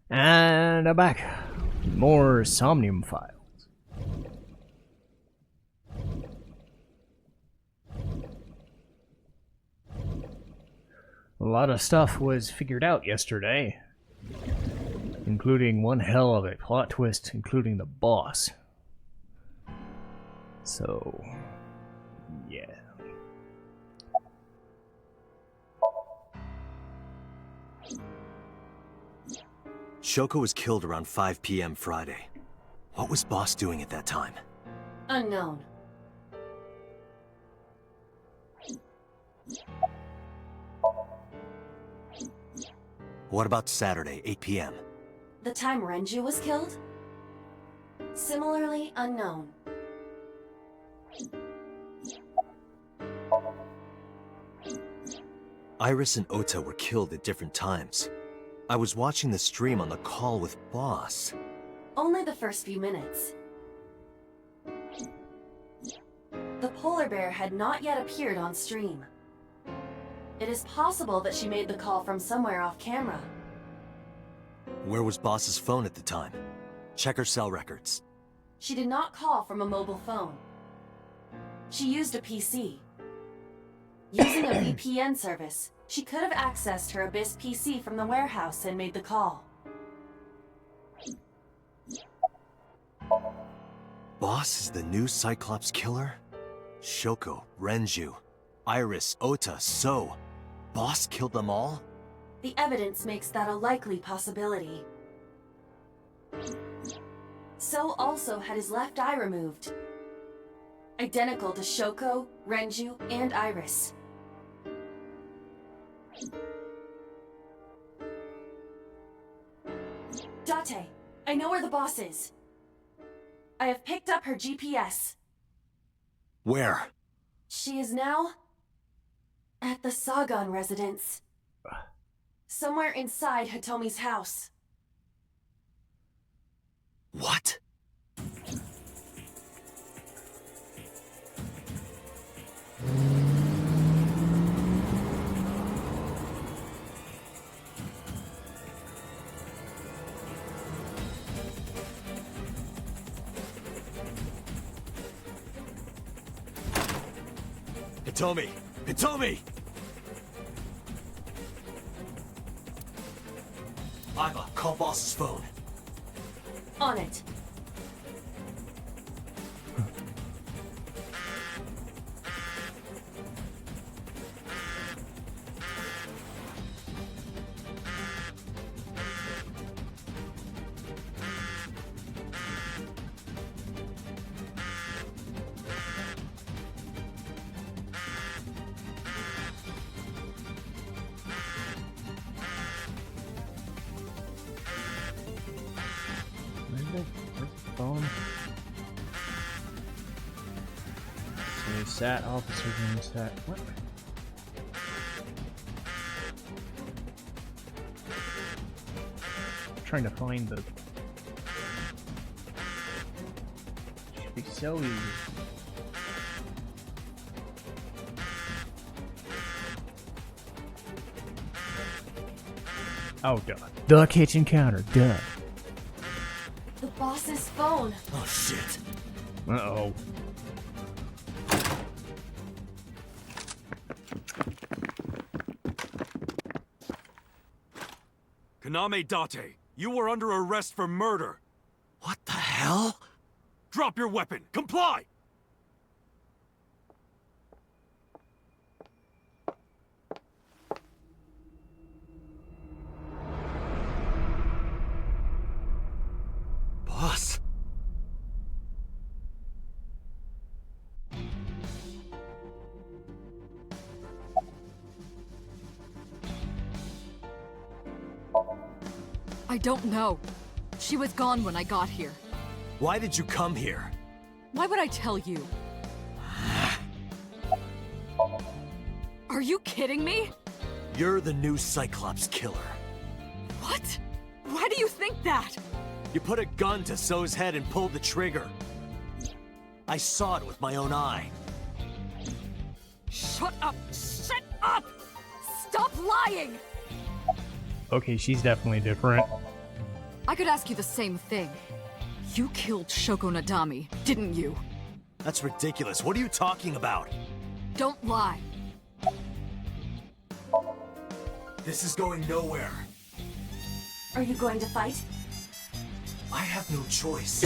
And I'm back. More Somnium files. A lot of stuff was figured out yesterday, including one hell of a plot twist, including the boss. So, yeah. Shoko was killed around 5 p.m. Friday. What was Boss doing at that time? Unknown. What about Saturday, 8 p.m.? The time Renju was killed? Similarly unknown. Iris and Ota were killed at different times. I was watching the stream on the call with Boss. Only the first few minutes. The polar bear had not yet appeared on stream. It is possible that she made the call from somewhere off camera. Where was Boss's phone at the time? Check her cell records. She did not call from a mobile phone. She used a PC. Using a VPN service, she could have accessed her Abyss PC from the warehouse and made the call. Boss is the new Cyclops killer? Shoko, Renju, Iris, Ota, So. Boss killed them all? The evidence makes that a likely possibility. So also had his left eye removed. Identical to Shoko, Renju, and Iris. Date, I know where the boss is. I have picked up her GPS. Where? She is now at the Sagan residence. Somewhere inside Hitomi's house. What? Hitomi! Hitomi! Aiba, call Boss's phone. On it. Where's the phone? So sat officer room sat. What? I'm trying to find the. Should be so easy. Oh, duh. The kitchen counter, duh. The boss's phone. Oh shit. Uh-oh. Kaname Date, you were under arrest for murder. What the hell? Drop your weapon. Comply! Boss? I don't know. She was gone when I got here. Why did you come here? Why would I tell you? Are you kidding me? You're the new Cyclops killer. What? Why do you think that? You put a gun to So's head and pulled the trigger. I saw it with my own eye. Shut up! Shut up! Stop lying! Okay, she's definitely different. I could ask you the same thing. You killed Shoko Nadami, didn't you? That's ridiculous. What are you talking about? Don't lie. This is going nowhere. Are you going to fight? I have no choice.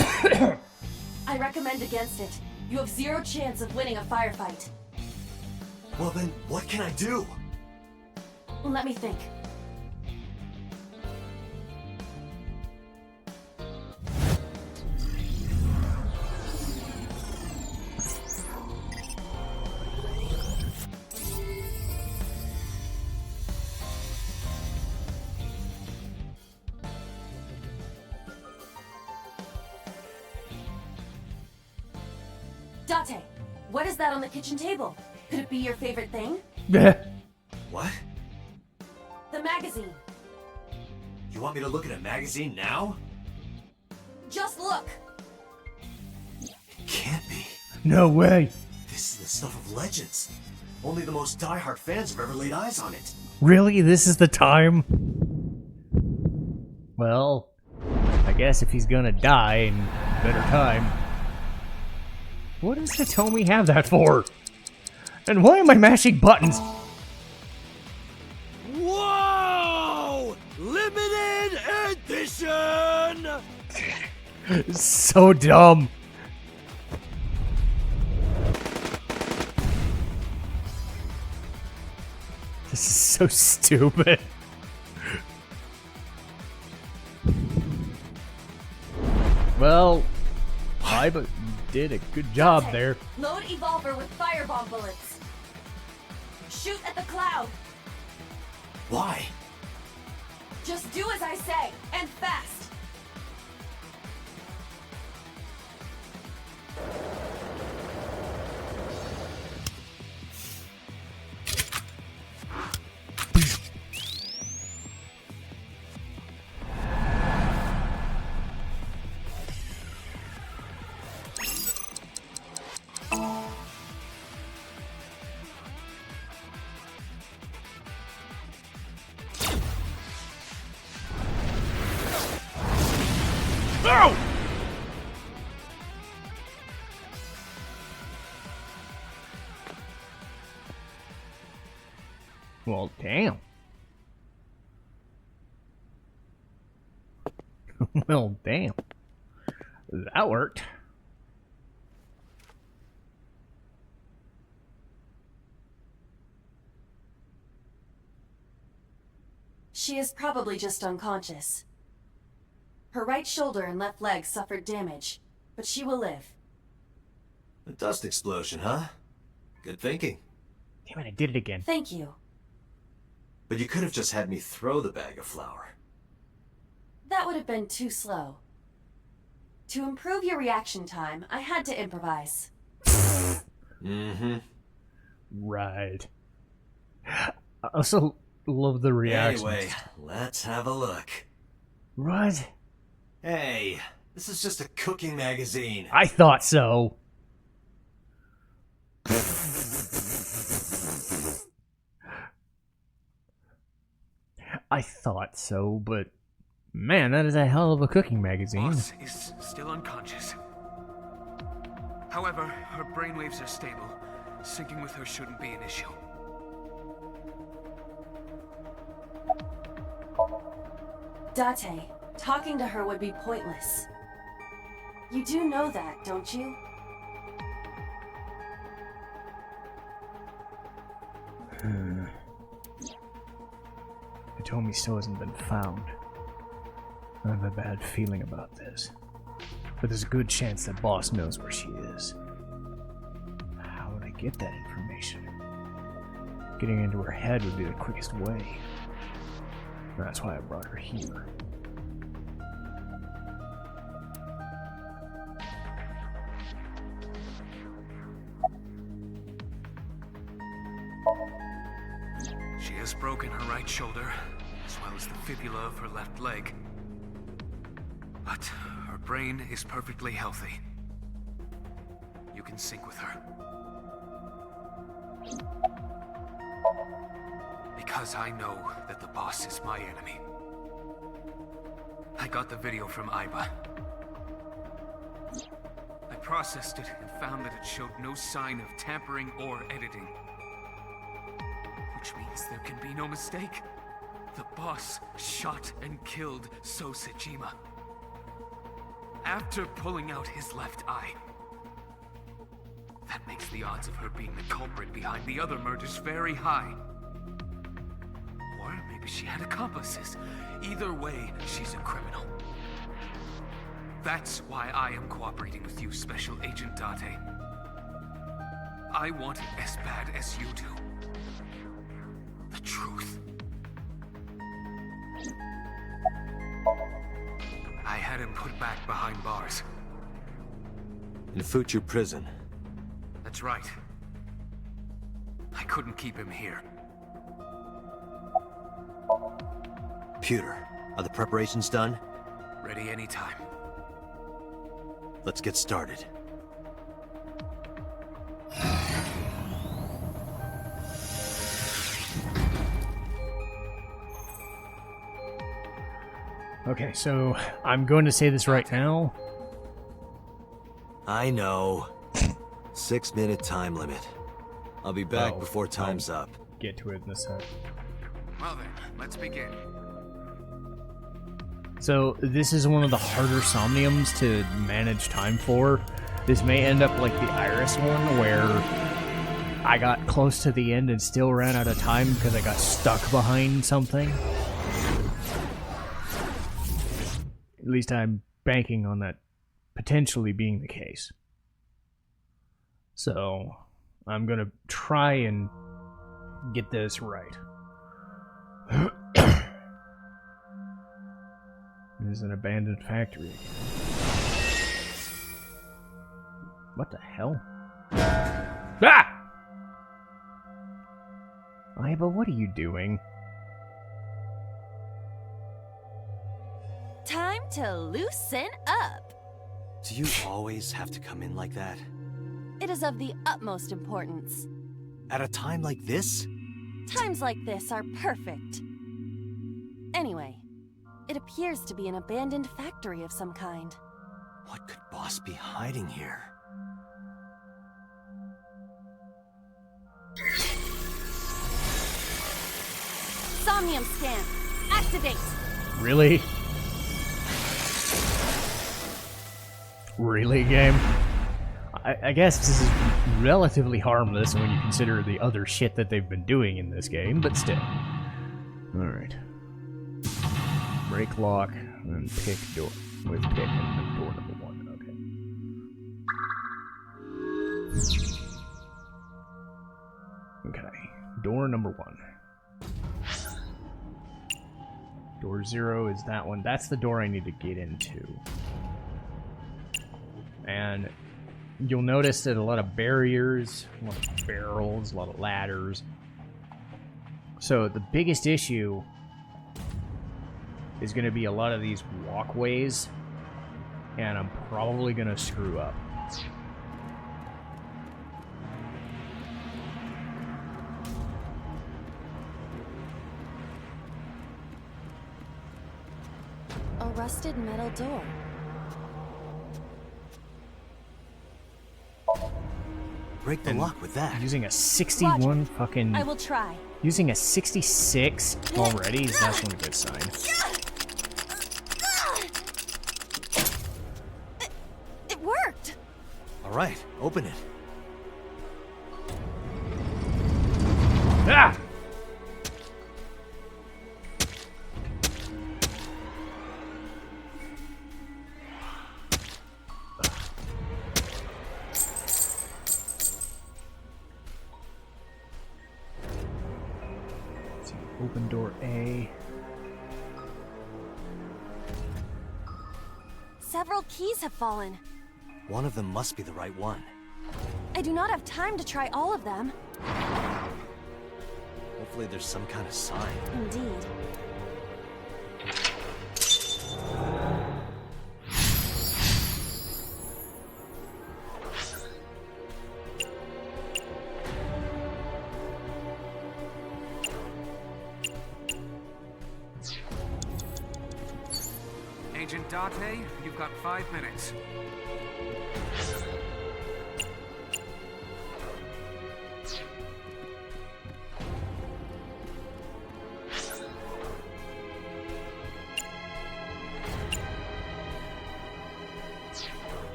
I recommend against it. You have 0 chance of winning a firefight. Well then, what can I do? Let me think. Date, what is that on the kitchen table? Could it be your favorite thing? What? The magazine. You want me to look at a magazine now? Just look. Can't be. No way. This is the stuff of legends. Only the most diehard fans have ever laid eyes on it. Really? This is the time? Well, I guess if he's gonna die, in better time. What does Hitomi have that for? And why am I mashing buttons? Whoa! Limited edition! So dumb. This is so stupid. Well, Aiba did a good job Date, there. Load Evolver with firebomb bullets. Shoot at the cloud. Why? Just do as I say, and fast. No! Well, damn. Well, damn. That worked. She is probably just unconscious. Her right shoulder and left leg suffered damage, but she will live. A dust explosion, huh? Good thinking. Damn it, I did it again. Thank you. But you could have just had me throw the bag of flour. That would have been too slow. To improve your reaction time, I had to improvise. Mm-hmm. Right. I also love the reaction. Anyway, let's have a look. What? Hey, this is just a cooking magazine. I thought so. I thought so, but man, that is a hell of a cooking magazine. Boss is still unconscious. However, her brainwaves are stable. Syncing with her shouldn't be an issue. Date, talking to her would be pointless. You do know that, don't you? Hitomi still hasn't been found. I have a bad feeling about this. But there's a good chance that boss knows where she is. How would I get that information? Getting into her head would be the quickest way. That's why I brought her here. She has broken her right shoulder, as well as the fibula of her left leg. But her brain is perfectly healthy. You can sync with her. Because I know that the boss is my enemy. I got the video from Aiba. I processed it and found that it showed no sign of tampering or editing. Which means there can be no mistake. The boss shot and killed So Sejima after pulling out his left eye. That makes the odds of her being the culprit behind the other murders very high. Or maybe she had accomplices. Either way, she's a criminal. That's why I am cooperating with you, Special Agent Date. I want it as bad as you do. The truth. I had him put back behind bars. In Fuchu prison. That's right. I couldn't keep him here. Pewter, are the preparations done? Ready anytime. Let's get started. Okay, so I'm going to say this right now. I know. 6-minute time limit. I'll be back before time's up. Get to it in a sec. Well then, let's begin. So this is one of the harder Somniums to manage time for. This may end up like the Iris one, where I got close to the end and still ran out of time because I got stuck behind something. At least I'm banking on that potentially being the case. So I'm gonna try and get this right. There's an abandoned factory again. What the hell? Ah! Aiba, what are you doing? Time to loosen up. Do you always have to come in like that? It is of the utmost importance. At a time like this? Times like this are perfect. Anyway, it appears to be an abandoned factory of some kind. What could Boss be hiding here? Somnium scan. Activate. Really? Really, game? I guess this is relatively harmless when you consider the other shit that they've been doing in this game, but still. Alright. Break lock, and pick door. With pick and door number 1, okay. Okay, door number 1. Door 0 is that one. That's the door I need to get into. And you'll notice that a lot of barriers, a lot of barrels, a lot of ladders. So the biggest issue is going to be a lot of these walkways, and I'm probably going to screw up. A rusted metal door. Break the lock with that. Using a 61 fucking... I will try. Using a 66 already, that's not a good sign. It worked! Alright, open it. Ah! Open door A. Several keys have fallen. One of them must be the right one. I do not have time to try all of them. Hopefully there's some kind of sign. Indeed. Agent Date, you've got 5 minutes.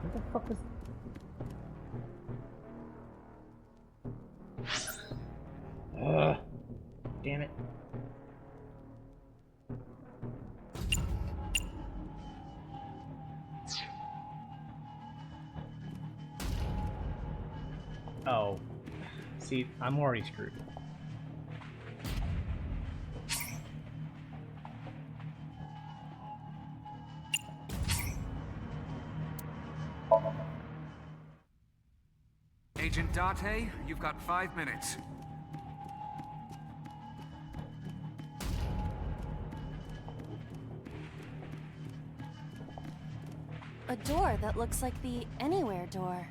What the fuck was... Damn it. Oh. See, I'm already screwed. Agent Date, you've got 5 minutes. A door that looks like the Anywhere door.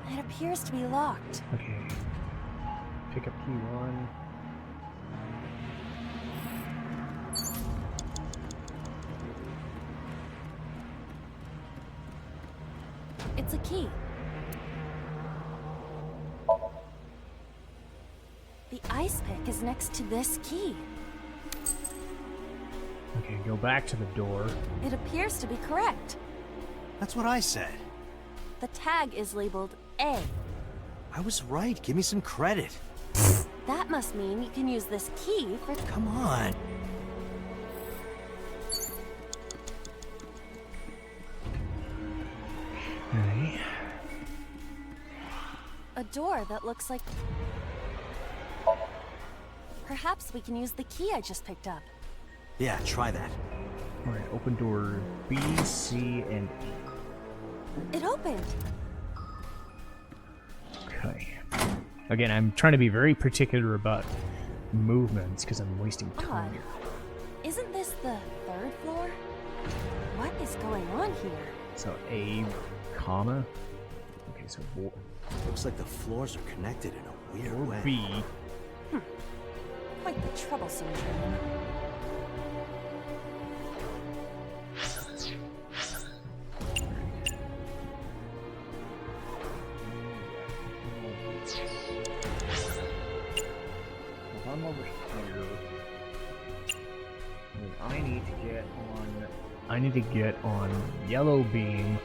It appears to be locked. Okay. Pick up key 1. It's a key. The ice pick is next to this key. Okay, go back to the door. It appears to be correct. That's what I said. The tag is labeled A. I was right. Give me some credit. That must mean you can use this key for... Come on. Okay. A door that looks like... Perhaps we can use the key I just picked up. Yeah, try that. Alright, open door B, C, and E. It opened. Okay. Again, I'm trying to be very particular about movements because I'm wasting time Odd. here. Isn't this the 3rd floor? What is going on here? So A, comma. Okay, so Looks like the floors are connected in a weird or way. B. Quite the troublesome dream. If I'm over here, then I need to get on. I need to get on yellow beam.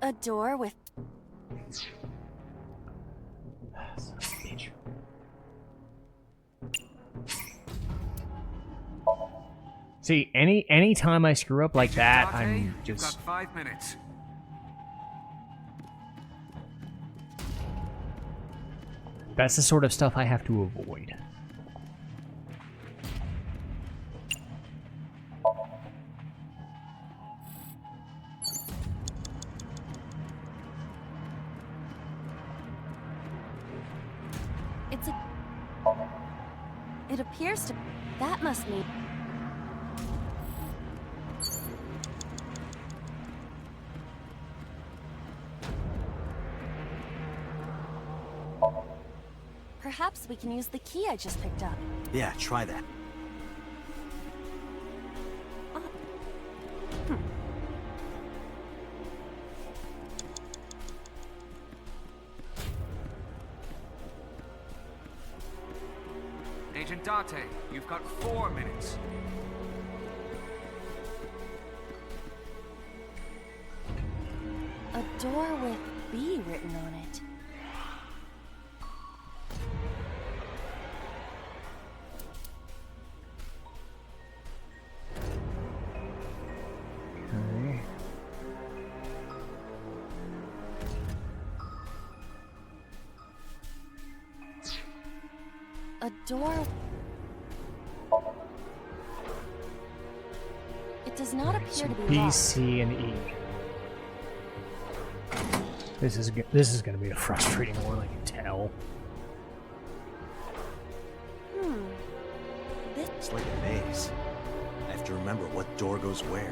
A door with... Son of a bitch. See, any time I screw up like that, I'm You've just got 5 minutes. that's the sort of stuff I have to avoid. It's a... It appears to... That must mean... Perhaps we can use the key I just picked up. Yeah, try that. Agent Date, you've got 4 minutes. A door with B written on it. Okay. A door... It does not appear So to be B, locked. C, and E. This is going to be a frustrating one, I can tell. It's like a maze. I have to remember what door goes where.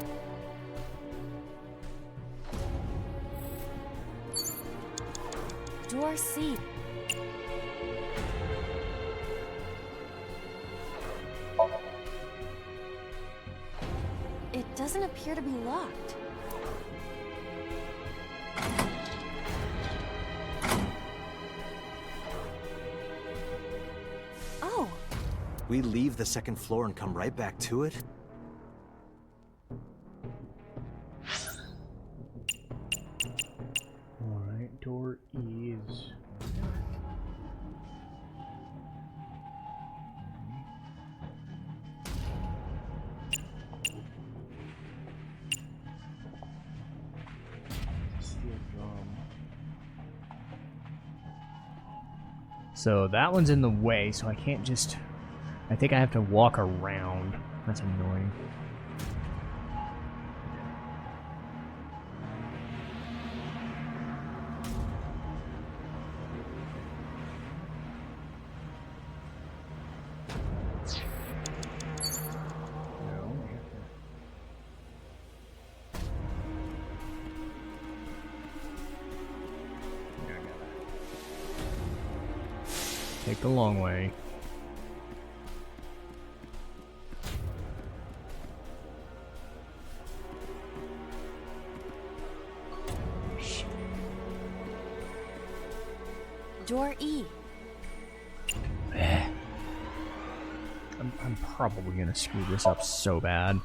Door C. It doesn't appear to be locked. Oh. We leave the second floor and come right back to it? Alright, door E is... So that one's in the way, so I can't just... I think I have to walk around. That's annoying. Take the long way. Door E. I'm probably gonna screw this up so bad.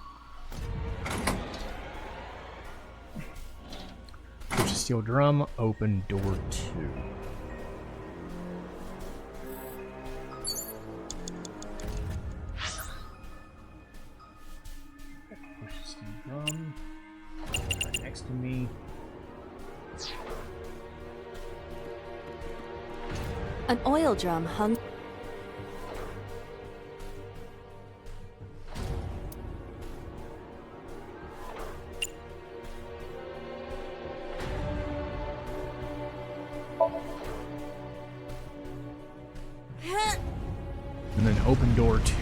Push a steel drum, open door 2. Next to me. An oil drum hung. And then open door 2.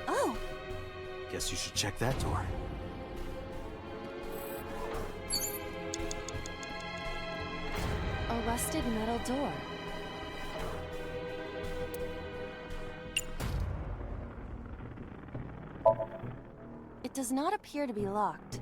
Oh. Guess you should check that door. A rusted metal door. It does not appear to be locked.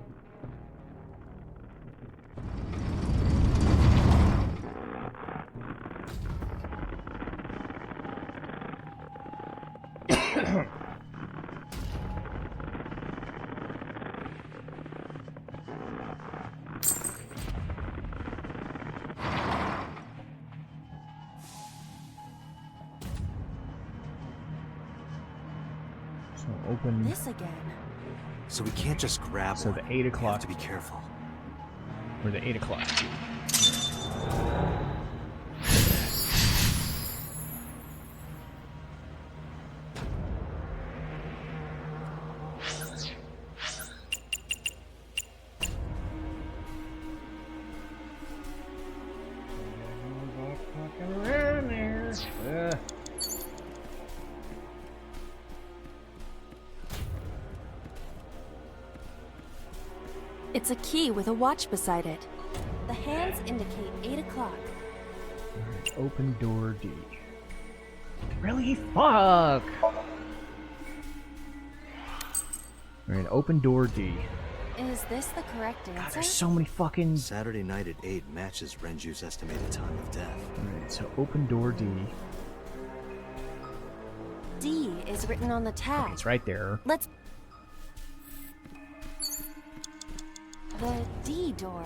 Open this again. So we can't just grab so one. the 8 o'clock. We have to be careful. Or the 8 o'clock. It's a key with a watch beside it. The hands indicate 8 o'clock. Alright, open door D. Really? Fuck! Alright, open door D. Is this the correct God, answer? there's so many fucking... Saturday night at 8 matches Renju's estimated time of death. Alright, so open door D. D is written on the tab. Okay, it's right there. Let's... The D door.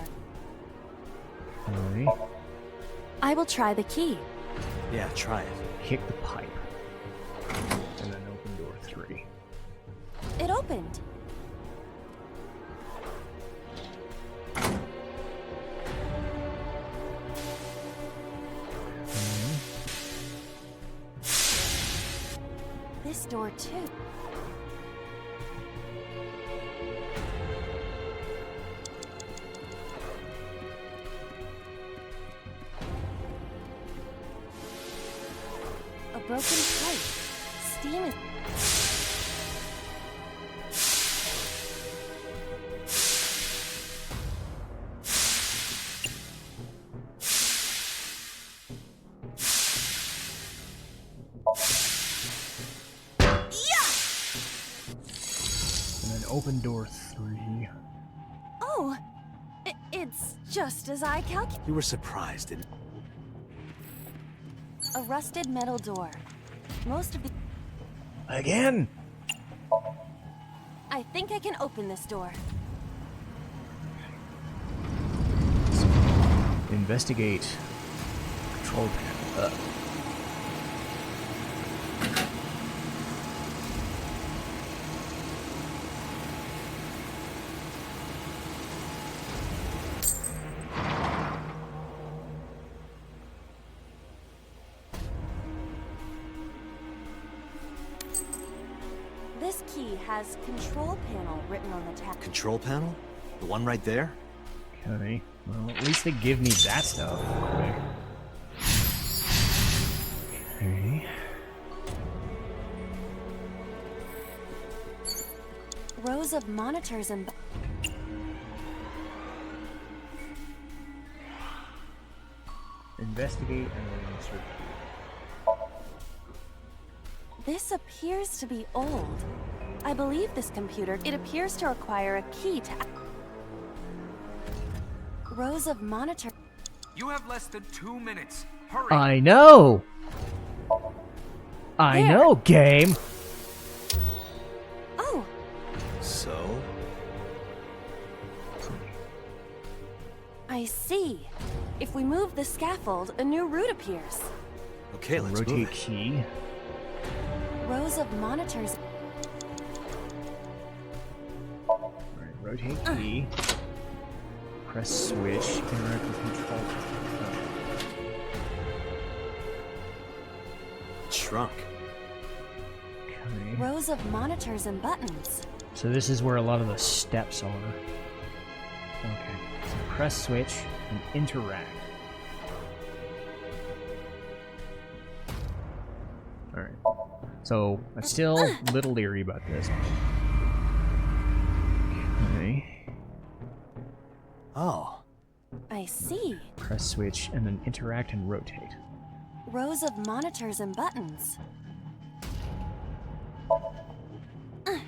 Alright. I will try the key. Yeah, try it. Kick the pipe. And then open door 3. It opened. This door too. broken pipe. Steam is... And then open door 3. Oh, it's just as I calculated. You were surprised, didn't A rusted metal door. Most of the... Again! I think I can open this door. Investigate. Control panel up. This key has control panel written on the tab. Control panel? The one right there? Okay. Well, at least they give me that stuff. Okay. Rows of monitors and... Investigate and insert. This appears to be old. I believe this computer... It appears to require a key to... Rows of monitor... You have less than 2 minutes. Hurry! I know! I There. know, game! Oh, So? I see. If we move the scaffold, a new route appears. Okay, let's Rotate move it. key. Rows of monitors... Alright, rotate key. Press switch. Interact with control. Shrunk. Okay. Rows of monitors and buttons. So this is where a lot of the steps are. Okay. So press switch and interact. Alright. So I'm still a little leery about this. Okay. Oh. I see. Press switch and then interact and rotate. Rows of monitors and buttons. Okay.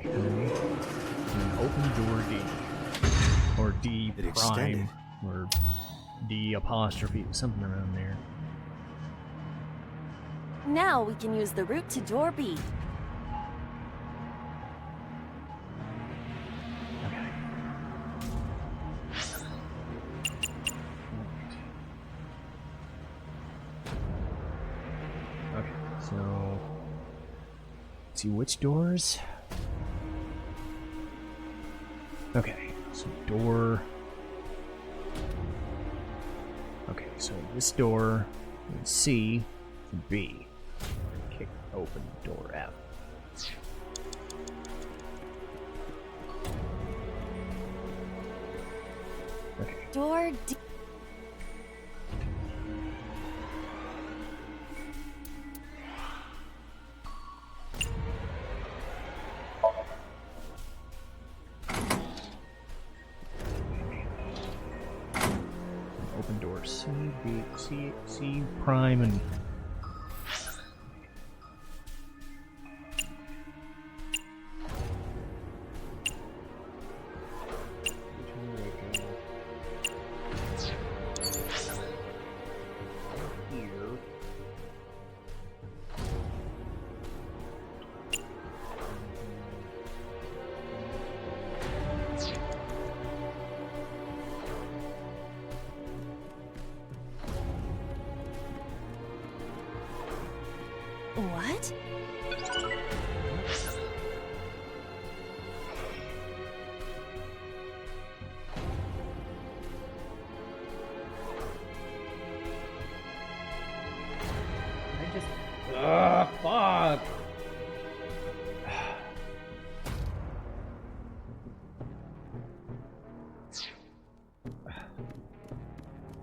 And then open door D. Or D It prime. extended. Or D apostrophe. Something around there. Now we can use the route to door B. Okay. Okay, so let's see which doors. Okay, so door. Okay, so this door is C to B. Kick open door F. Okay. Door D. Open door C, B, C prime, and here. What? I just. Ugh, fuck!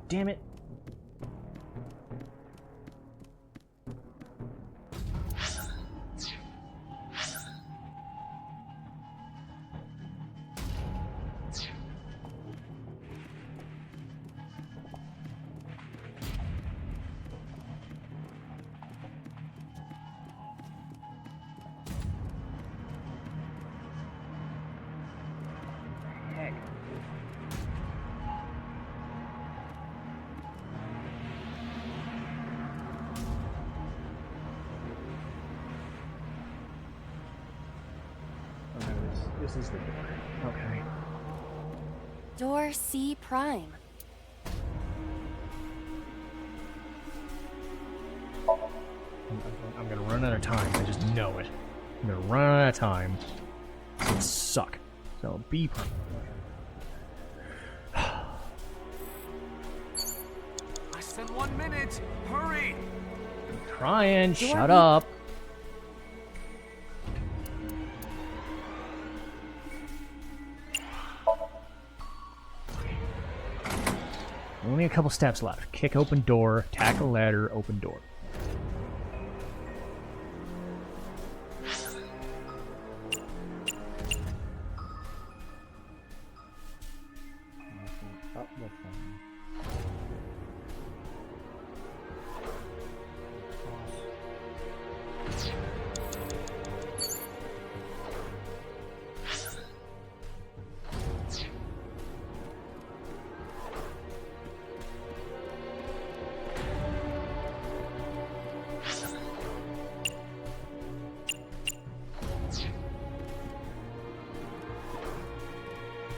Damn it. This is the door. Okay. Door C prime. I'm gonna run out of time. I just know it. I'm gonna run out of time. It's gonna suck. So B prime. Less than 1 minute. Hurry! Trying. Shut up. Only a couple steps left. Kick open door, tackle ladder, open door.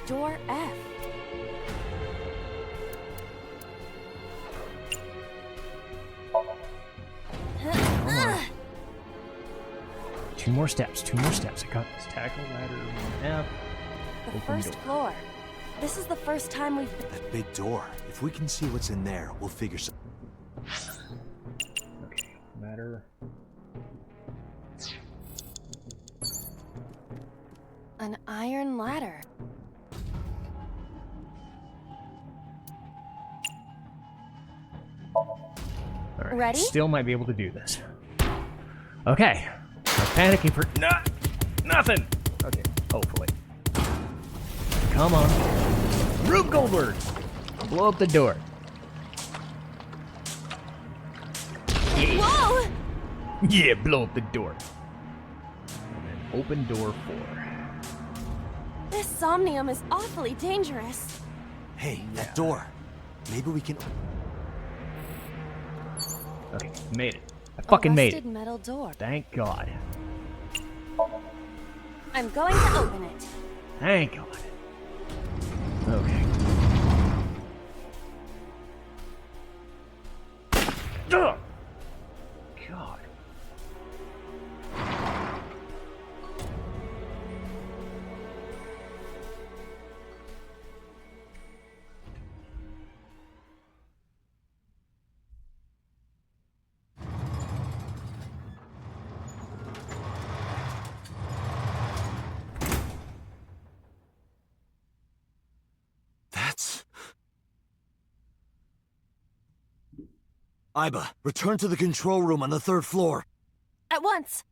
Door F. Two more steps. I got this. Tackle ladder, F. The Open first door. floor. This is the first time we've been. That big door. If we can see what's in there, we'll figure some. Okay, ladder. An iron ladder. Alright, Ready? still might be able to do this. Okay. I'm panicking for nothing. Okay, hopefully. Come on. Rube Goldberg! Blow up the door. Yeah. Whoa! Yeah, blow up the door. And then open door 4. This Somnium is awfully dangerous. Hey, that door. Maybe we can. Okay, made it. I fucking made it. Rusted metal door. Thank God. I'm going to open it. Thank God. Okay. Ugh! God. That's. Aiba, return to the control room on the 3rd floor. At once.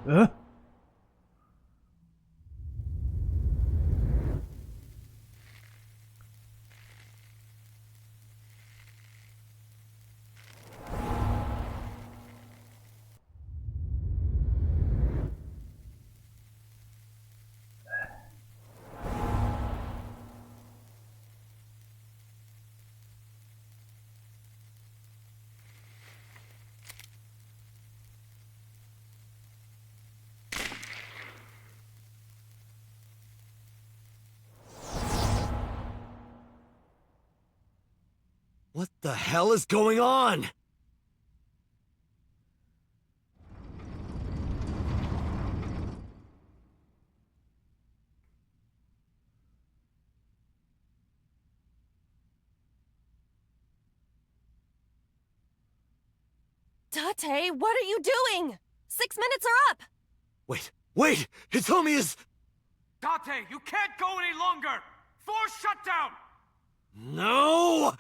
Huh? What the hell is going on? Date, what are you doing? 6 minutes are up. Wait! Hitomi is. Date, you can't go any longer! Force shutdown! No!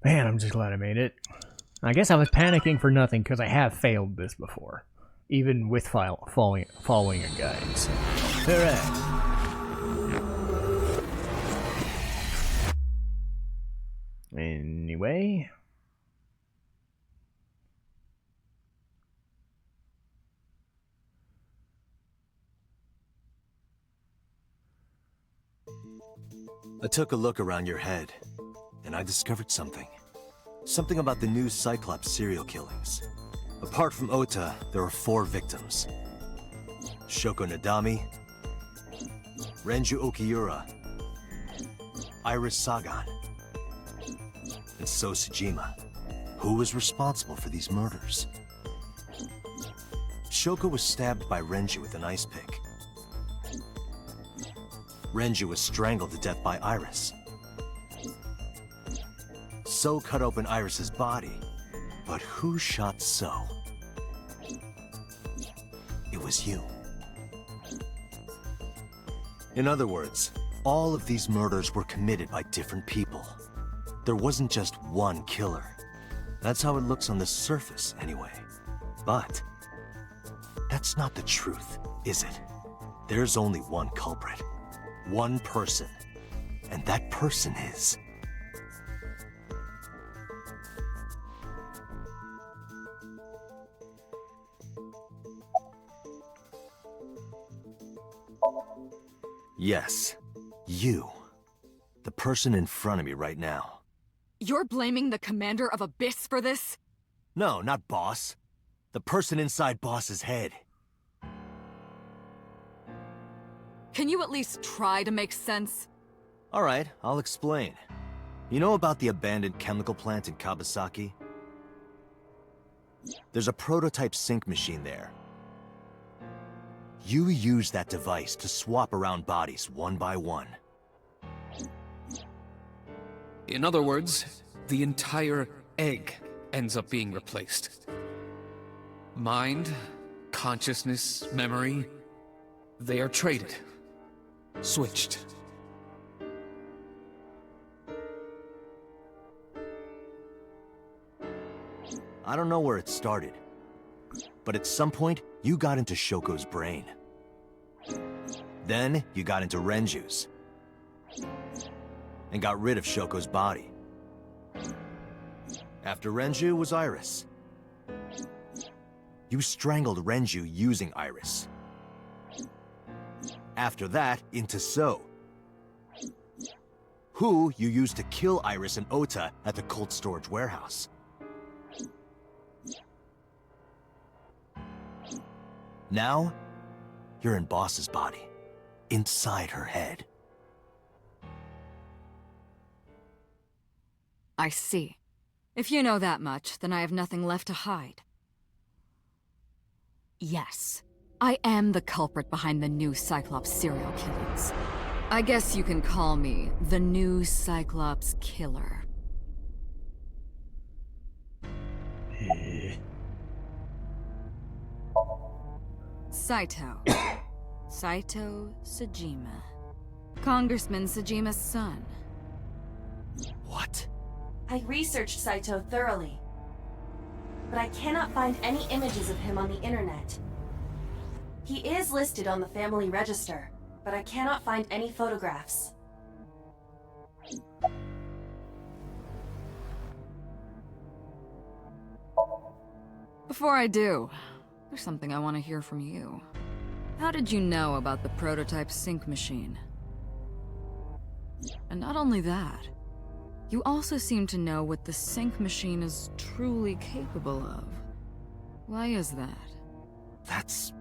Man, I'm just glad I made it. I guess I was panicking for nothing because I have failed this before. Even with following a guide. So. Alright. Anyway. I took a look around your head, and I discovered something. Something about the new Cyclops serial killings. Apart from Ota, there are 4 victims. Shoko Nadami, Renju Okiura, Iris Sagan, and So Sejima. Who was responsible for these murders? Shoko was stabbed by Renju with an ice pick. Renju was strangled to death by Iris. So cut open Iris's body. But who shot So? It was you. In other words, all of these murders were committed by different people. There wasn't just one killer. That's how it looks on the surface, anyway. But that's not the truth, is it? There's only one culprit. One person. And that person is... Yes, you. The person in front of me right now. You're blaming the commander of Abyss for this? No, not Boss. The person inside Boss's head. Can you at least try to make sense? Alright, I'll explain. You know about the abandoned chemical plant in Kawasaki? There's a prototype sync machine there. You use that device to swap around bodies one by one. In other words, the entire egg ends up being replaced. Mind, consciousness, memory, they are traded. Switched. I don't know where it started, but at some point, you got into Shoko's brain. Then, you got into Renju's. And got rid of Shoko's body. After Renju was Iris. You strangled Renju using Iris. After that, into So. Who you used to kill Iris and Ota at the cold storage warehouse. Now, you're in Boss's body. Inside her head. I see. If you know that much, then I have nothing left to hide. Yes, I am the culprit behind the new Cyclops serial killings. I guess you can call me the new Cyclops killer. Saito. Saito Sejima. Congressman Sejima's son. What? I researched Saito thoroughly, but I cannot find any images of him on the internet. He is listed on the family register, but I cannot find any photographs. Before I do, there's something I want to hear from you. How did you know about the prototype sync machine? And not only that, you also seem to know what the sync machine is truly capable of. Why is that? That's...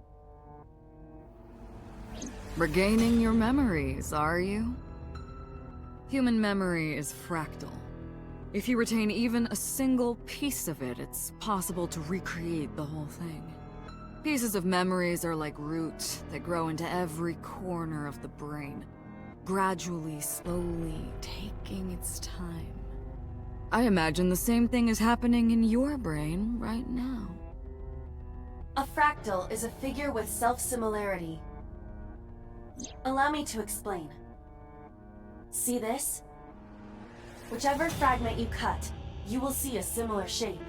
Regaining your memories, are you? Human memory is fractal. If you retain even a single piece of it, it's possible to recreate the whole thing. Pieces of memories are like roots that grow into every corner of the brain, gradually, slowly, taking its time. I imagine the same thing is happening in your brain right now. A fractal is a figure with self-similarity. Allow me to explain. See this? Whichever fragment you cut, you will see a similar shape.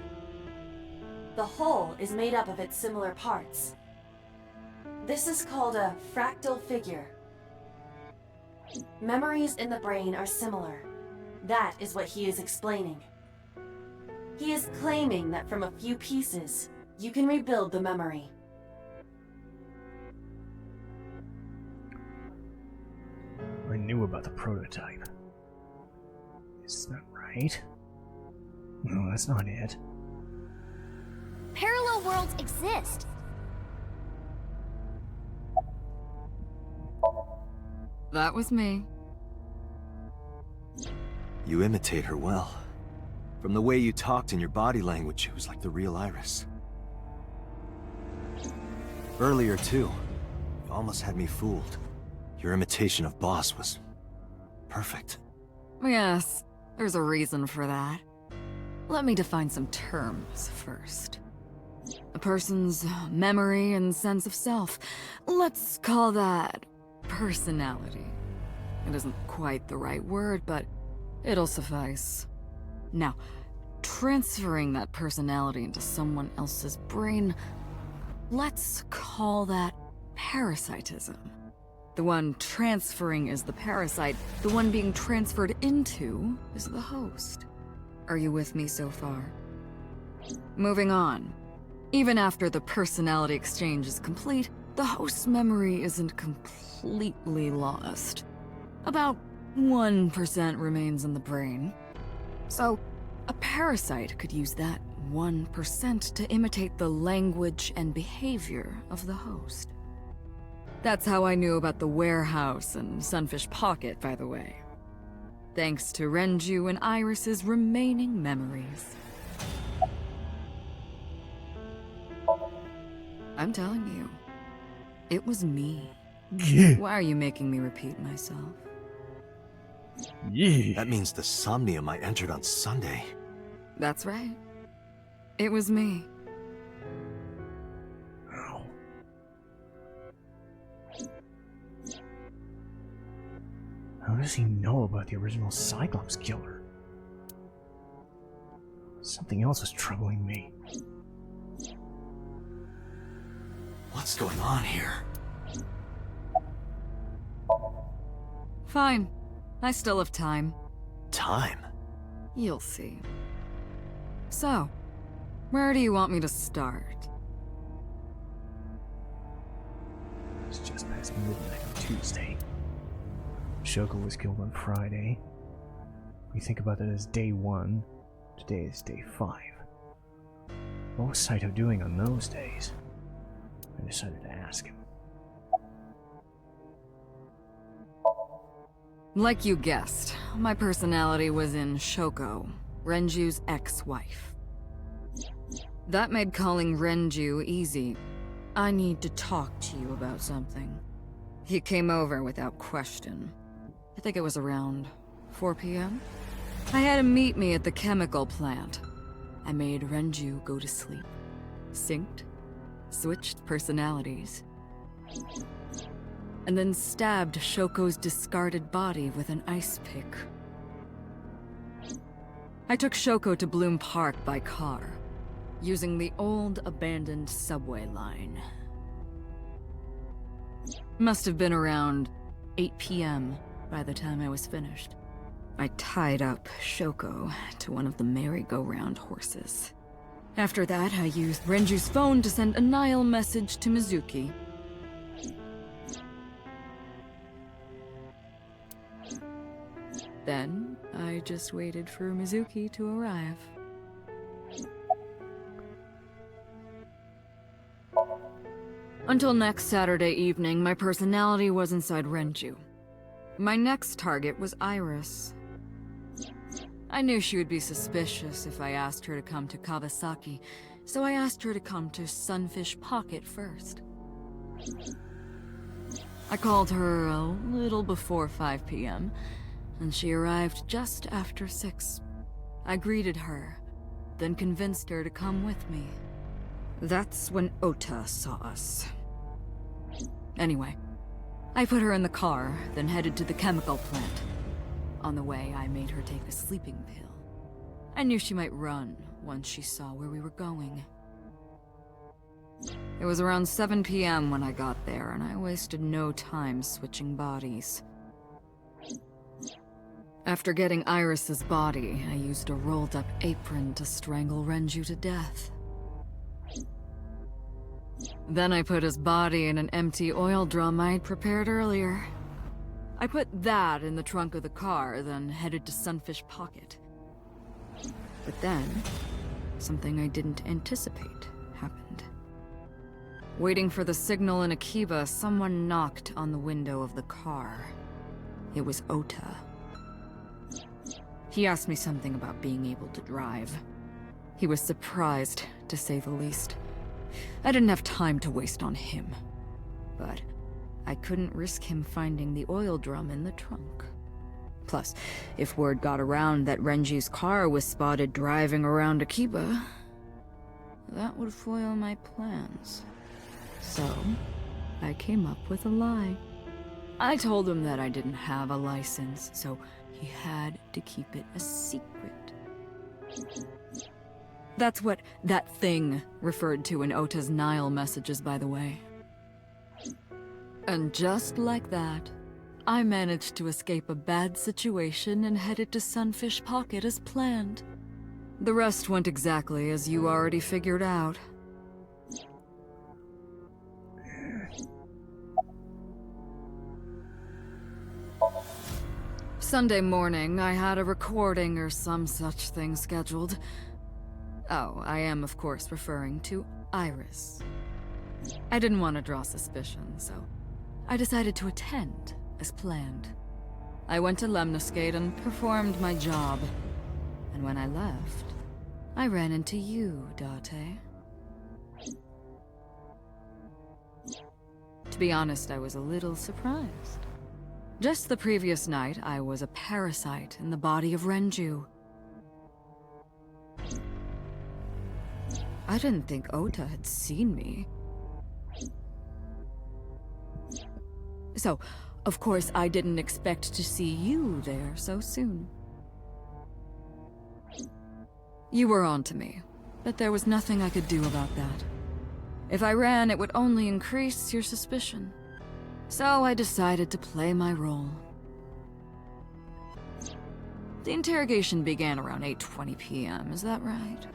The whole is made up of its similar parts. This is called a fractal figure. Memories in the brain are similar. That is what he is explaining. He is claiming that from a few pieces, you can rebuild the memory. I knew about the prototype. Is that right? No, that's not it. Parallel worlds exist. That was me. You imitate her well. From the way you talked and your body language, it was like the real Iris. Earlier, too, you almost had me fooled. Your imitation of Boss was perfect. Yes, there's a reason for that. Let me define some terms first. A person's memory and sense of self. Let's call that personality. It isn't quite the right word, but it'll suffice. Now, transferring that personality into someone else's brain, let's call that parasitism. The one transferring is the parasite, the one being transferred into is the host. Are you with me so far? Moving on. Even after the personality exchange is complete, the host's memory isn't completely lost. About 1% remains in the brain. So, a parasite could use that 1% to imitate the language and behavior of the host. That's how I knew about the warehouse and Sunfish Pocket, by the way. Thanks to Renju and Iris's remaining memories. I'm telling you, it was me. Why are you making me repeat myself? Yeah. That means the Somnium I entered on Sunday. That's right. It was me. Ow. How does he know about the original Cyclops killer? Something else was troubling me. What's going on here? Fine. I still have time. Time? You'll see. So, where do you want me to start? It's just past midnight on Tuesday. Shoko was killed on Friday. We think about that as day 1. Today is day 5. What was Saito doing on those days? I decided to ask him. Like you guessed, my personality was in Shoko, Renju's ex-wife. That made calling Renju easy. I need to talk to you about something. He came over without question. I think it was around 4 p.m. I had him meet me at the chemical plant. I made Renju go to sleep. Synced, switched personalities, and then stabbed Shoko's discarded body with an ice pick. I took Shoko to Bloom Park by car, using the old abandoned subway line. Must have been around 8 p.m. by the time I was finished. I tied up Shoko to one of the merry-go-round horses. After that, I used Renju's phone to send a Nile message to Mizuki. Then, I just waited for Mizuki to arrive. Until next Saturday evening, my personality was inside Renju. My next target was Iris. I knew she would be suspicious if I asked her to come to Kawasaki, so I asked her to come to Sunfish Pocket first. I called her a little before 5 p.m., and she arrived just after 6. I greeted her, then convinced her to come with me. That's when Ota saw us. Anyway, I put her in the car, then headed to the chemical plant. On the way, I made her take a sleeping pill. I knew she might run once she saw where we were going. It was around 7 p.m. when I got there, and I wasted no time switching bodies. After getting Iris's body, I used a rolled-up apron to strangle Renju to death. Then I put his body in an empty oil drum I'd prepared earlier. I put that in the trunk of the car, then headed to Sunfish Pocket. But then, something I didn't anticipate happened. Waiting for the signal in Akiba, someone knocked on the window of the car. It was Ota. He asked me something about being able to drive. He was surprised, to say the least. I didn't have time to waste on him. But I couldn't risk him finding the oil drum in the trunk. Plus, if word got around that Renji's car was spotted driving around Akiba, that would foil my plans. So, I came up with a lie. I told him that I didn't have a license, so he had to keep it a secret. That's what that thing referred to in Ota's Nile messages, by the way. And just like that, I managed to escape a bad situation and headed to Sunfish Pocket as planned. The rest went exactly as you already figured out. Sunday morning, I had a recording or some such thing scheduled. Oh, I am of course referring to Iris. I didn't want to draw suspicion, so I decided to attend as planned. I went to Lemniscate and performed my job. And when I left, I ran into you, Date. To be honest, I was a little surprised. Just the previous night, I was a parasite in the body of Renju. I didn't think Ota had seen me. So, of course, I didn't expect to see you there so soon. You were on to me, but there was nothing I could do about that. If I ran, it would only increase your suspicion. So I decided to play my role. The interrogation began around 8:20 p.m., is that right?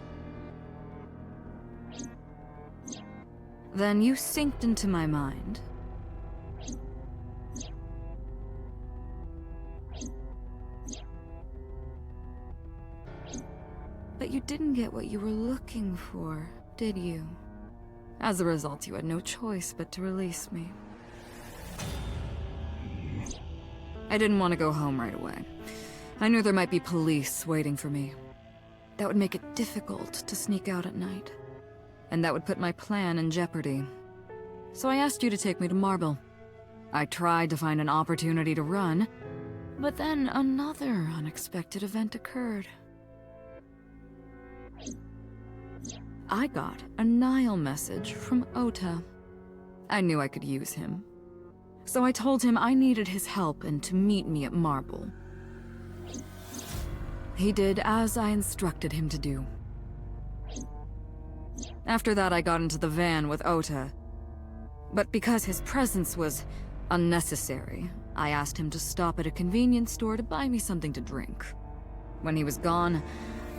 Then you synced into my mind. But you didn't get what you were looking for, did you? As a result, you had no choice but to release me. I didn't want to go home right away. I knew there might be police waiting for me. That would make it difficult to sneak out at night. And that would put my plan in jeopardy. So I asked you to take me to Marble. I tried to find an opportunity to run, but then another unexpected event occurred. I got a Nile message from Ota. I knew I could use him. So I told him I needed his help and to meet me at Marble. He did as I instructed him to do. After that, I got into the van with Ota. But because his presence was unnecessary, I asked him to stop at a convenience store to buy me something to drink. When he was gone,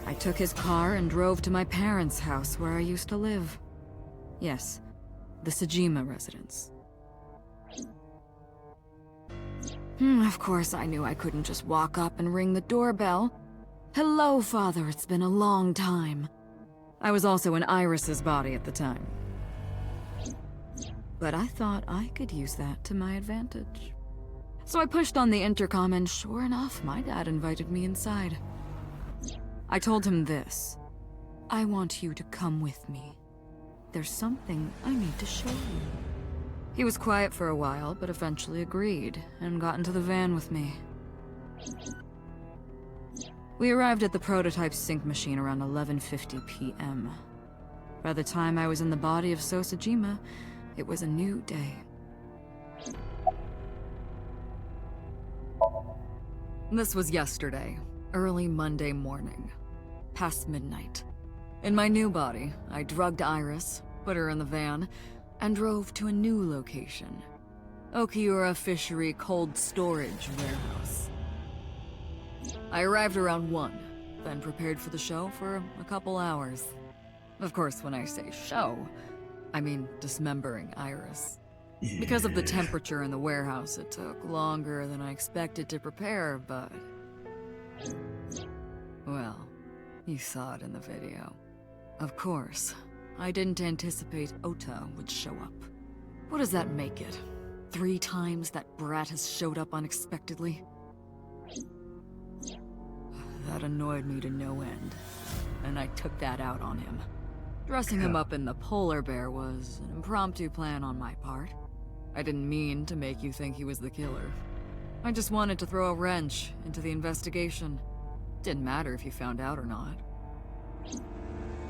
I took his car and drove to my parents' house where I used to live. Yes, the Sejima residence. Of course, I knew I couldn't just walk up and ring the doorbell. Hello, Father, it's been a long time. I was also in Iris's body at the time. But I thought I could use that to my advantage. So I pushed on the intercom and sure enough, my dad invited me inside. I told him this. I want you to come with me. There's something I need to show you. He was quiet for a while, but eventually agreed and got into the van with me. We arrived at the prototype sync machine around 11:50 p.m. By the time I was in the body of Sosajima, it was a new day. This was yesterday, early Monday morning. past midnight. In my new body, I drugged Iris, put her in the van, and drove to a new location. Okiura Fishery Cold Storage Warehouse. I arrived around 1, then prepared for the show for a couple hours. Of course, when I say show, I mean dismembering Iris. Because of the temperature in the warehouse, it took longer than I expected to prepare, but... well, you saw it in the video. Of course, I didn't anticipate Ota would show up. What does that make it? 3 times that brat has showed up unexpectedly? That annoyed me to no end, and I took that out on him. Dressing him up in the polar bear was an impromptu plan on my part. I didn't mean to make you think he was the killer. I just wanted to throw a wrench into the investigation. Didn't matter if you found out or not.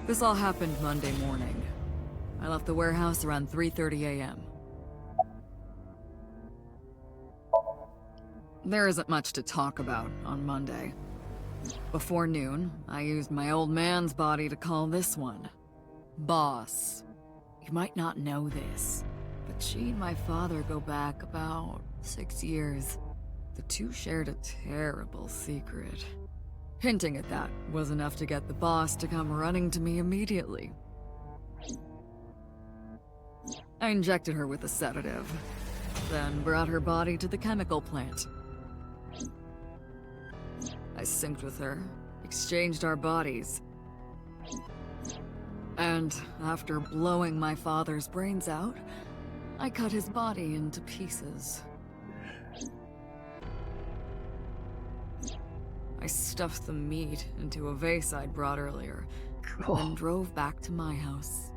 This all happened Monday morning. I left the warehouse around 3:30 a.m. There isn't much to talk about on Monday. Before noon, I used my old man's body to call this one Boss. You might not know this, but she and my father go back about 6 years. The two shared a terrible secret. Hinting at that was enough to get the boss to come running to me immediately. I injected her with a sedative, then brought her body to the chemical plant. I synced with her, exchanged our bodies. And after blowing my father's brains out, I cut his body into pieces. I stuffed the meat into a vase I'd brought earlier, then drove back to my house.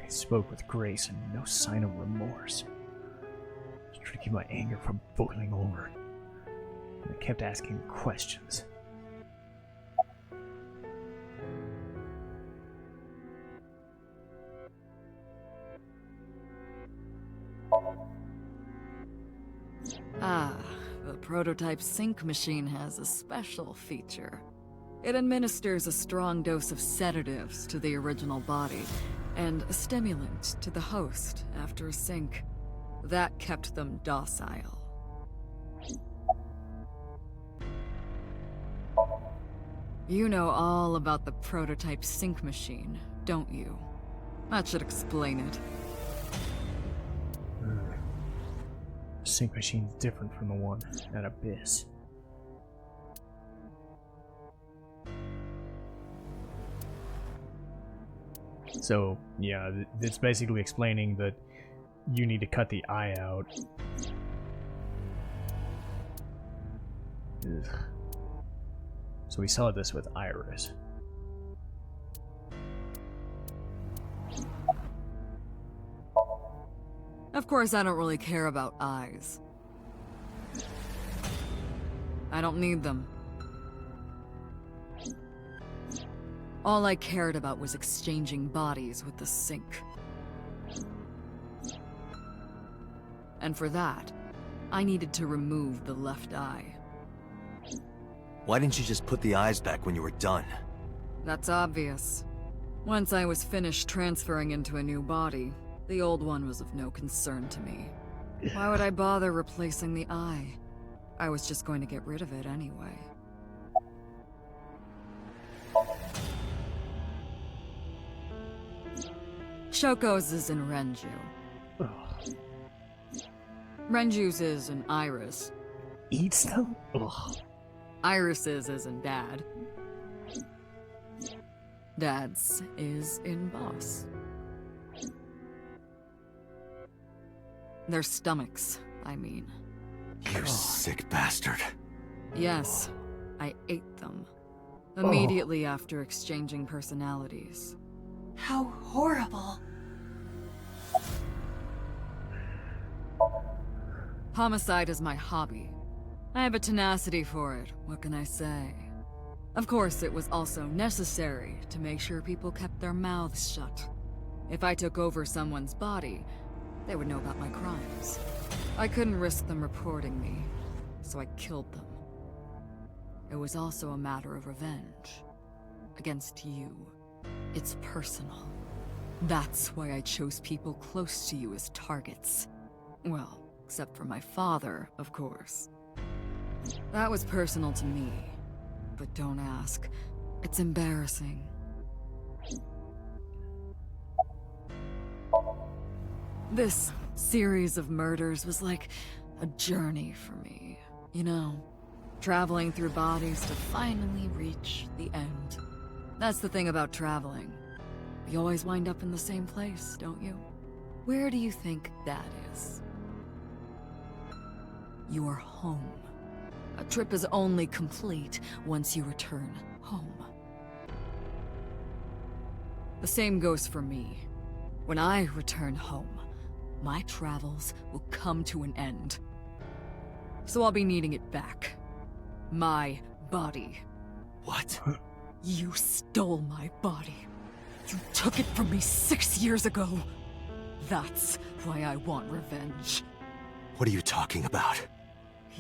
I spoke with grace and no sign of remorse. I was trying to keep my anger from boiling over. And I kept asking questions. The prototype sync machine has a special feature. It administers a strong dose of sedatives to the original body, and a stimulant to the host after a sync. That kept them docile. You know all about the prototype sync machine, don't you? That should explain it. Sync machine's different from the one at Abyss. So, yeah, it's basically explaining that you need to cut the eye out. Ugh. So we saw this with Iris. Of course, I don't really care about eyes. I don't need them. All I cared about was exchanging bodies with the sync. And for that, I needed to remove the left eye. Why didn't you just put the eyes back when you were done? That's obvious. Once I was finished transferring into a new body, the old one was of no concern to me. Why would I bother replacing the eye? I was just going to get rid of it anyway. Shoko's is in Renju. Ugh. Renju's is in Iris. Eats them? Ugh. Iris's is in Dad. Dad's is in Boss. Their stomachs, I mean. You sick bastard. Yes, I ate them. Immediately after exchanging personalities. How horrible. Homicide is my hobby. I have a tenacity for it, what can I say? Of course, it was also necessary to make sure people kept their mouths shut. If I took over someone's body, they would know about my crimes. I couldn't risk them reporting me, so I killed them. It was also a matter of revenge. Against you. It's personal. That's why I chose people close to you as targets. Well, except for my father, of course. That was personal to me. But don't ask. It's embarrassing. This series of murders was like a journey for me, you know? Traveling through bodies to finally reach the end. That's the thing about traveling. You always wind up in the same place, don't you? Where do you think that is? Your home. A trip is only complete once you return home. The same goes for me. When I return home, my travels will come to an end. So I'll be needing it back. My body. What? You stole my body. You took it from me 6 years ago. That's why I want revenge. What are you talking about?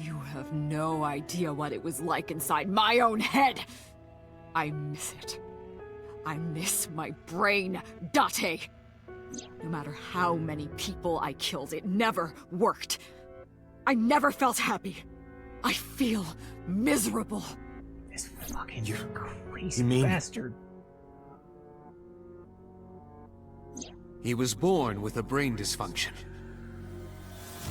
You have no idea what it was like inside my own head. I miss it. I miss my brain, Date. No matter how many people I killed, it never worked. I never felt happy. I feel miserable. This fucking crazy You mean- bastard. He was born with a brain dysfunction.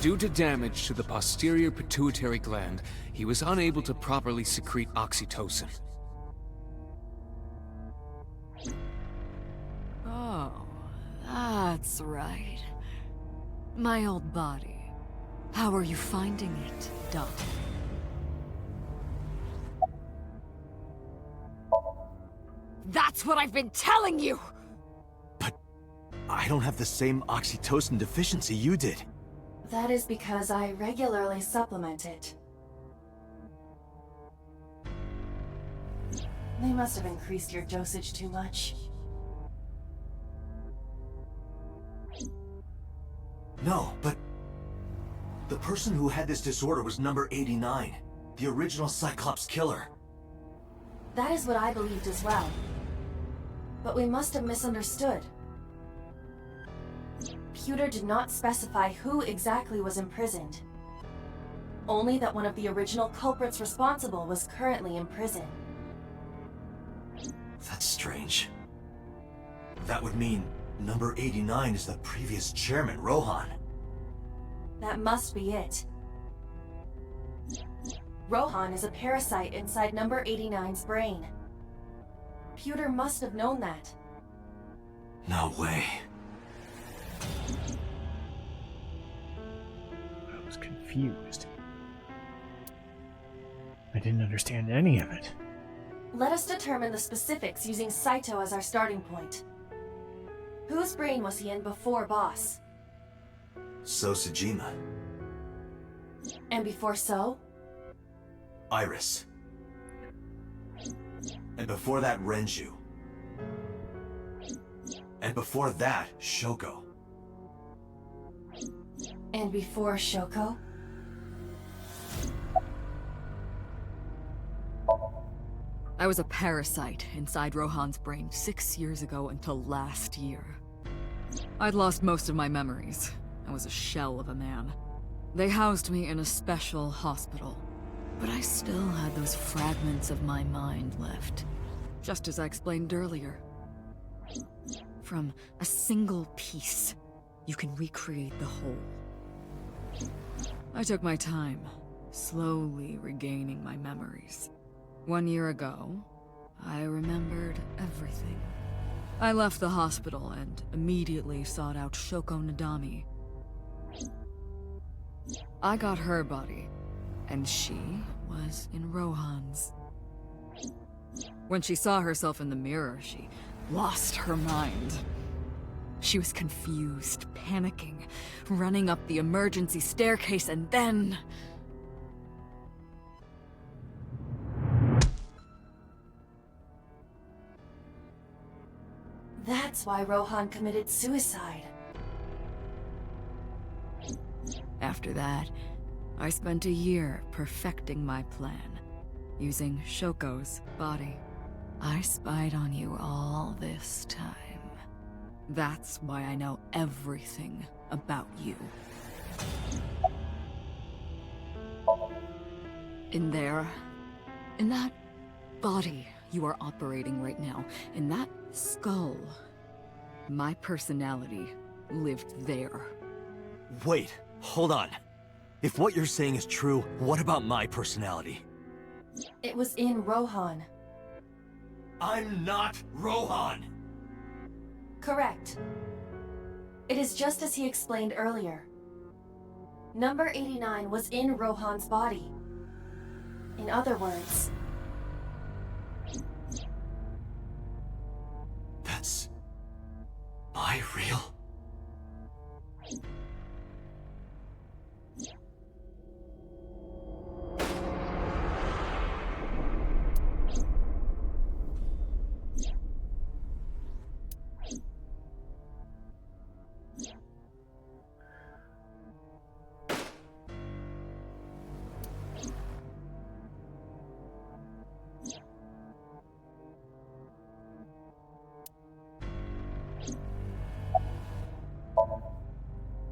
Due to damage to the posterior pituitary gland, he was unable to properly secrete oxytocin. Oh, that's right. My old body. How are you finding it, Doc? That's what I've been telling you! But I don't have the same oxytocin deficiency you did. That is because I regularly supplement it. They must have increased your dosage too much. No, but the person who had this disorder was number 89, the original Cyclops killer. That is what I believed as well. But we must have misunderstood. Pewter did not specify who exactly was imprisoned. Only that one of the original culprits responsible was currently in prison. That's strange. That would mean number 89 is the previous chairman, Rohan. That must be it. Rohan is a parasite inside number 89's brain. Pewter must have known that. No way. I was confused. I didn't understand any of it. Let us determine the specifics using Saito as our starting point. Whose brain was he in before Boss? So Sejima. And before So? Iris. And before that, Renju. And before that, Shoko. And before Shoko? I was a parasite inside Rohan's brain 6 years ago until last year. I'd lost most of my memories. I was a shell of a man. They housed me in a special hospital. But I still had those fragments of my mind left. Just as I explained earlier. From a single piece, you can recreate the whole. I took my time, slowly regaining my memories. 1 year ago, I remembered everything. I left the hospital and immediately sought out Shoko Nadami. I got her body, and she was in Rohan's. When she saw herself in the mirror, she lost her mind. She was confused, panicking, running up the emergency staircase, and then... that's why Rohan committed suicide. After that, I spent a year perfecting my plan, using Shoko's body. I spied on you all this time. That's why I know everything about you. In there, in that body you are operating right now, in that skull, my personality lived there. Wait, hold on. If what you're saying is true, what about my personality? It was in Rohan. I'm not Rohan! Correct. It is just as he explained earlier. Number 89 was in Rohan's body. In other words... That's... my real...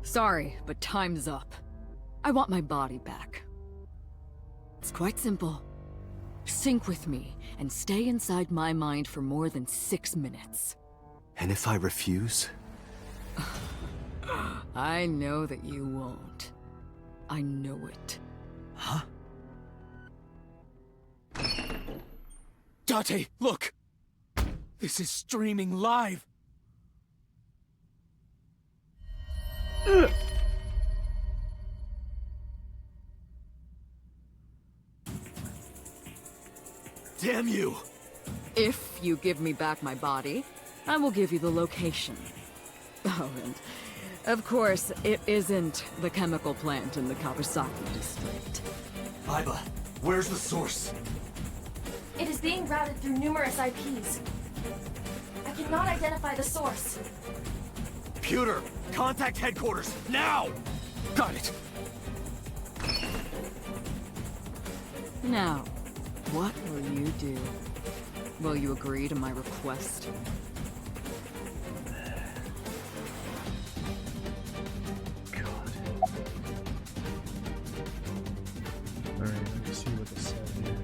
Sorry, but time's up. I want my body back. It's quite simple. Sync with me and stay inside my mind for more than 6 minutes. And if I refuse? I know that you won't. I know it. Huh? Date, look! This is streaming live! Damn you! If you give me back my body, I will give you the location. Oh, and of course, it isn't the chemical plant in the Kawasaki district. Aiba, where's the source? It is being routed through numerous IPs. I cannot identify the source. Computer, contact headquarters, now! Got it! Now, what will you do? Will you agree to my request? God. Alright, let me see what this said here.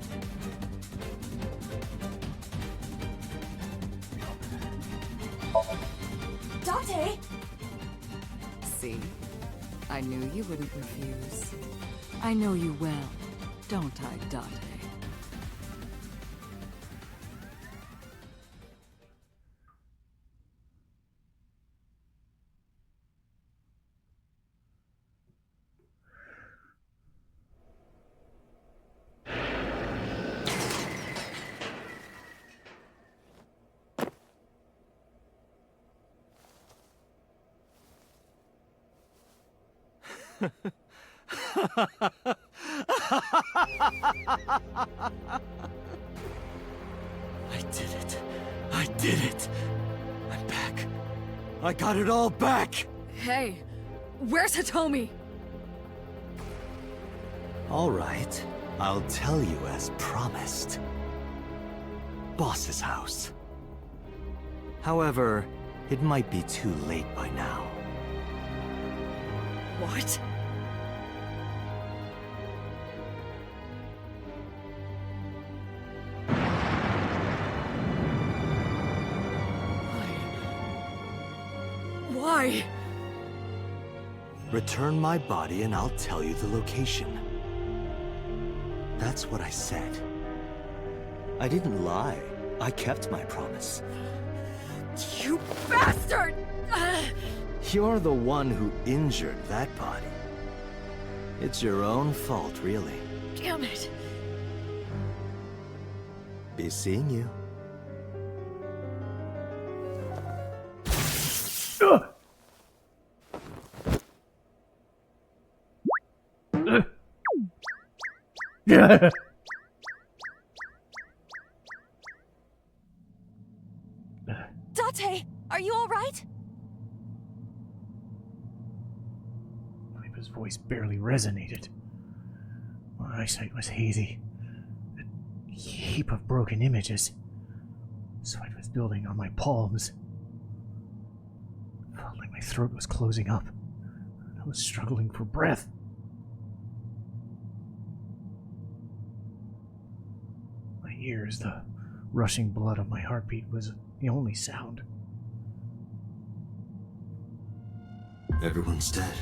Date! See? I knew you wouldn't refuse. I know you well, don't I, Date? I did it. I did it. I'm back. I got it all back! Hey, where's Hitomi? All right. I'll tell you as promised. Boss's house. However, it might be too late by now. What? Why? Return my body and I'll tell you the location. That's what I said. I didn't lie. I kept my promise. You bastard! You're the one who injured that body. It's your own fault, really. Damn it! Be seeing you. Yeah. Date! Are you His voice barely resonated. My eyesight was hazy. A heap of broken images. Sweat was building on my palms. It felt like my throat was closing up. I was struggling for breath. My ears, the rushing blood of my heartbeat, was the only sound. Everyone's dead.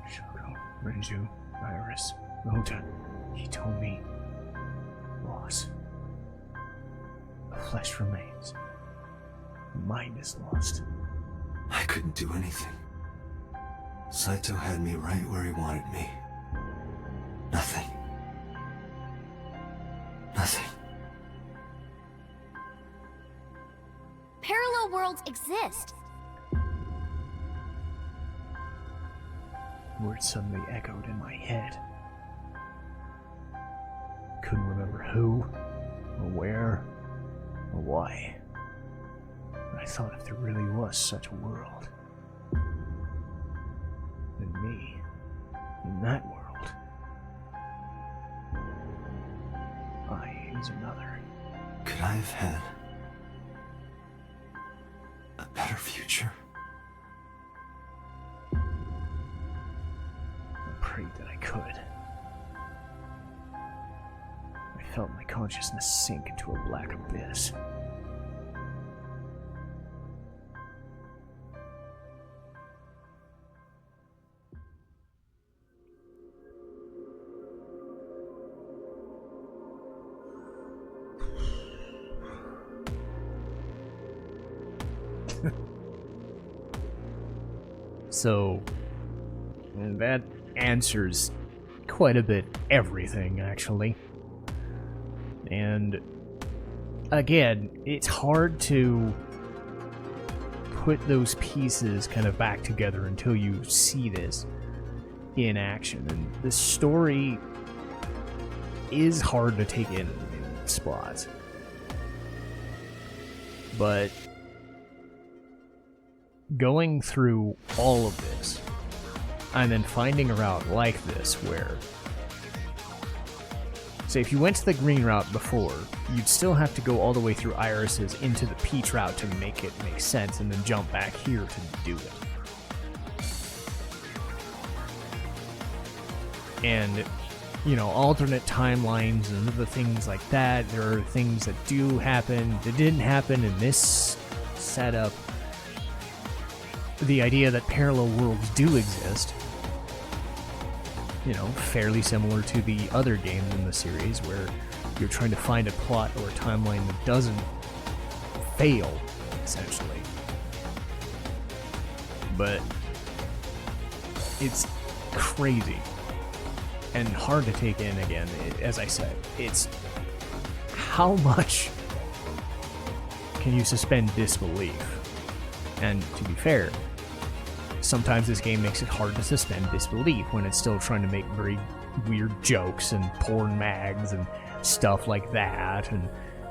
Shoko, Renju, Iris, Ota, he told me. Loss. The flesh remains. The mind is lost. I couldn't do anything. Saito had me right where he wanted me. Nothing. Nothing. Parallel worlds exist. Words suddenly echoed in my head. Couldn't remember who, or where, or why. But I thought if there really was such a world, then me, in that world, I is another. Could I have had a better future? I prayed that I could. I felt my consciousness sink into a black abyss. So, that answers quite a bit everything, actually. And again, it's hard to put those pieces kind of back together until you see this in action. And the story is hard to take in spots. But going through all of this, and then finding a route like this where, say, if you went to the green route before, you'd still have to go all the way through Iris's into the peach route to make it make sense, and then jump back here to do it. And, you know, alternate timelines and other things like that. There are things that do happen that didn't happen in this setup. The idea that parallel worlds do exist, you know, fairly similar to the other games in the series where you're trying to find a plot or a timeline that doesn't fail, essentially. But it's crazy and hard to take in again. As I said, it's how much can you suspend disbelief? And to be fair, sometimes this game makes it hard to suspend disbelief when it's still trying to make very weird jokes and porn mags and stuff like that, and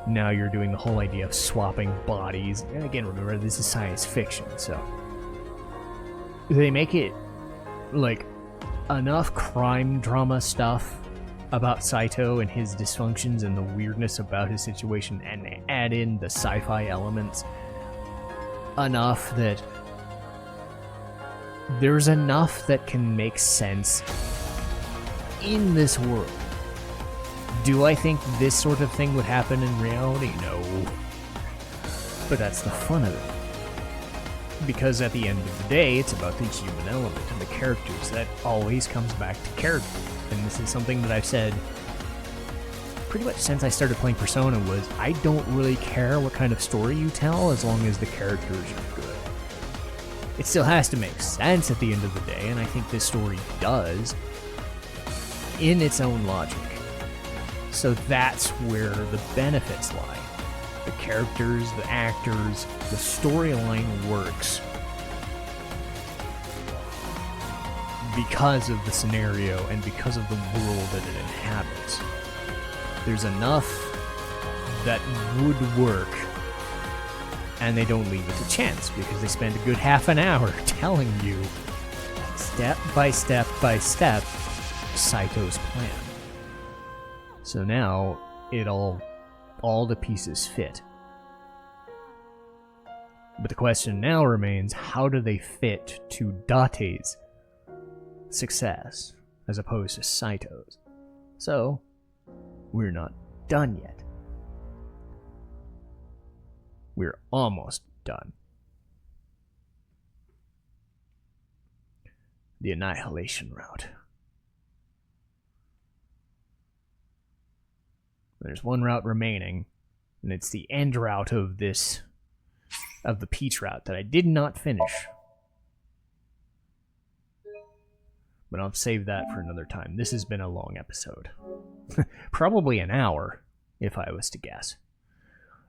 now you're doing the whole idea of swapping bodies. And again, remember, this is science fiction, so they make it like enough crime drama stuff about Saito and his dysfunctions and the weirdness about his situation, and add in the sci-fi elements enough that there's enough that can make sense in this world. Do I think this sort of thing would happen in reality? No. But that's the fun of it. Because at the end of the day, it's about the human element and the characters. That always comes back to character. And this is something that I've said pretty much since I started playing Persona was, I don't really care what kind of story you tell as long as the characters are good. It still has to make sense at the end of the day, and I think this story does in its own logic. So that's where the benefits lie. The characters, the actors, the storyline works because of the scenario and because of the world that it inhabits. There's enough that would work And they don't leave it to chance, because they spend a good half an hour telling you, step by step by step, Saito's plan. So now, all the pieces fit. But the question now remains, how do they fit to Date's success, as opposed to Saito's? So, we're not done yet. We're almost done. The Annihilation route. There's one route remaining, and it's the end route of the Peach route that I did not finish. But I'll save that for another time. This has been a long episode. Probably an hour, if I was to guess.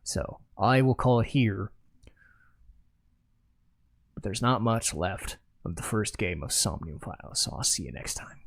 So, I will call it here. But there's not much left of the first game of Somnium Files, so I'll see you next time.